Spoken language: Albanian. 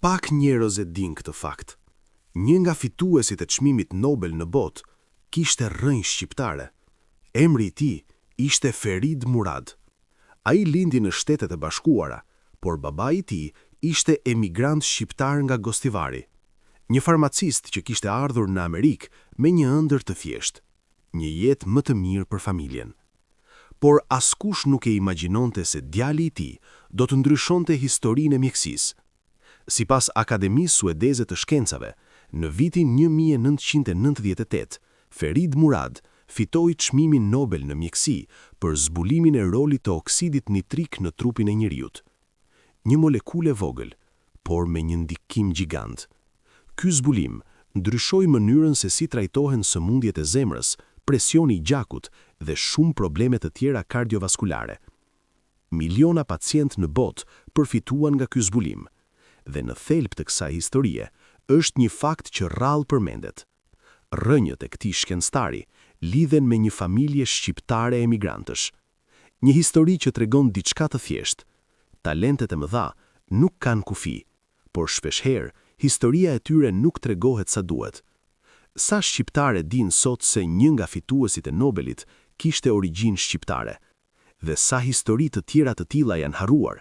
Pak njerëz e din këtë fakt. Një nga fituesit e çmimit Nobel në botë kishte rrënjë shqiptare. Emri i tij ishte Ferid Murad. Ai lindi në Shtetet e Bashkuara, por babai i tij ishte emigrant shqiptar nga Gostivari, një farmacist që kishte ardhur në Amerikë me një ëndër të thjeshtë, një jetë më të mirë për familjen. Por askush nuk e imagjinonte se djali i tij do të ndryshonte historinë e mjekësisë. Sipas Akademisë Suedeze të Shkencave, në vitin 1998, Ferid Murad fitoi çmimin Nobel në mjekësi për zbulimin e rolit të oksidit nitrik në trupin e njerëzit. Një molekule vogël, por me një ndikim gjigant. Ky zbulim ndryshoi mënyrën se si trajtohen sëmundjet e zemrës, presioni i gjakut dhe shumë probleme të tjera kardiovaskulare. Miliona pacientë në botë përfituan nga ky zbulim. Dhe në thelb të kësaj historie është një fakt që rrallë përmendet. Rrënjët e këtij shkencëtari lidhen me një familje shqiptare emigrantësh. Një histori që tregon diçka të thjeshtë. Talentet e mëdha nuk kanë kufi, por shpeshherë historia e tyre nuk tregohet sa duhet. Sa shqiptarë dinë sot se një nga fituesit e Nobelit kishte origjinë shqiptare, dhe sa histori të tjera të tilla janë harruar.